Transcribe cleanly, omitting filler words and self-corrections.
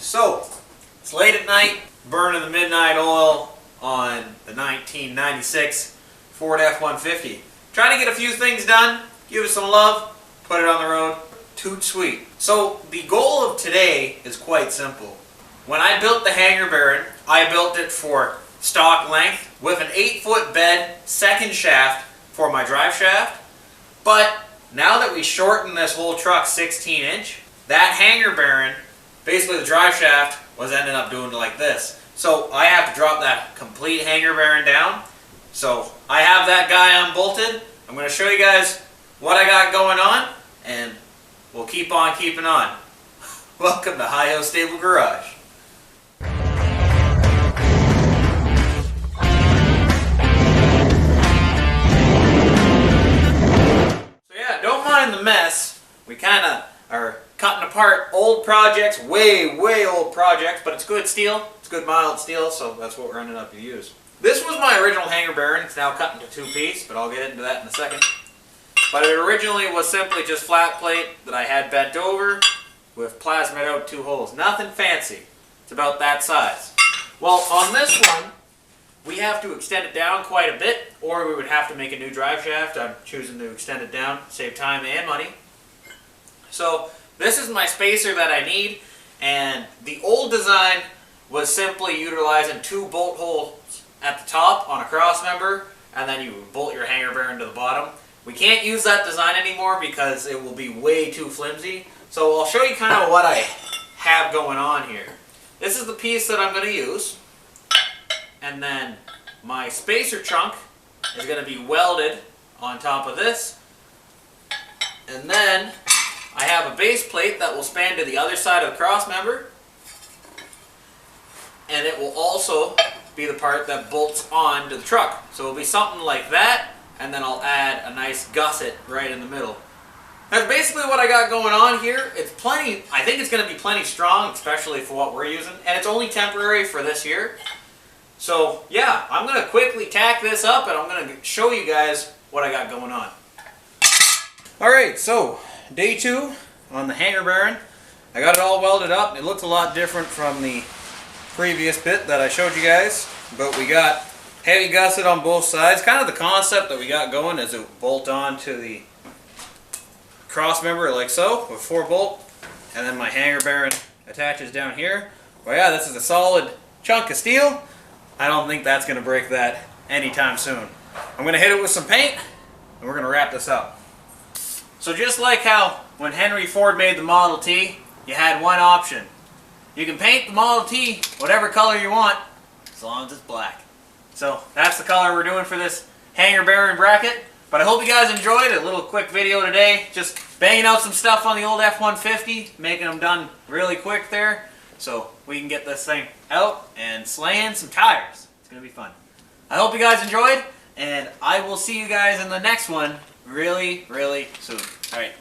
So, it's late at night, burning the midnight oil on the 1996 Ford F-150. Trying to get a few things done, give it some love, put it on the road, toot sweet. So, the goal of today is quite simple. When I built the hangar Baron, I built it for stock length with an 8-foot bed second shaft for my drive shaft. But now that we shortened this whole truck 16-inch, that hangar Baron, basically the drive shaft, was ending up doing like this. So I have to drop that complete hangar Baron down. So I have that guy unbolted. I'm going to show you guys what I got going on, and we'll keep on keeping on. Welcome to Hi-Ho Stable Garage. So yeah, don't mind the mess. We kind of are cutting apart old projects, way old projects, but it's good steel. It's good mild steel, so that's what we're ending up to use. This was my original hangar Baron. It's now cut into two-piece, but I'll get into that in a second. But it originally was simply just flat plate that I had bent over with plasmid out 2 holes. Nothing fancy. It's about that size. Well, on this one, we have to extend it down quite a bit, or we would have to make a new drive shaft. I'm choosing to extend it down, save time and money. So this is my spacer that I need, and the old design was simply utilizing 2 bolt holes at the top on a cross member, and then you bolt your hangar Baron to the bottom. We can't use that design anymore because it will be way too flimsy. So I'll show you kind of what I have going on here. This is the piece that I'm going to use, and then my spacer chunk is going to be welded on top of this, and then I have a base plate that will span to the other side of the cross member, and it will also be the part that bolts on to the truck. So it'll be something like that, and then I'll add a nice gusset right in the middle. That's basically what I got going on here. It's plenty, I think it's going to be plenty strong, especially for what we're using, and it's only temporary for this year. So yeah, I'm going to quickly tack this up, and I'm going to show you guys what I got going on. Alright, so day 2 on the hangar Baron. I got it all welded up, and it looks a lot different from the previous bit that I showed you guys, but we got heavy gusset on both sides. Kind of the concept that we got going is to bolt on to the cross member like so with 4 bolt, and then my hangar Baron attaches down here. Well, yeah, this is a solid chunk of steel. I don't think that's going to break that anytime soon. I'm going to hit it with some paint, and we're going to wrap this up. So just like how when Henry Ford made the Model T, you had one option. You can paint the Model T whatever color you want, as long as it's black. So that's the color we're doing for this hangar Baron bracket. But I hope you guys enjoyed a little quick video today. Just banging out some stuff on the old F-150, making them done really quick there, so we can get this thing out and slaying some tires. It's going to be fun. I hope you guys enjoyed, and I will see you guys in the next one really soon. Alright.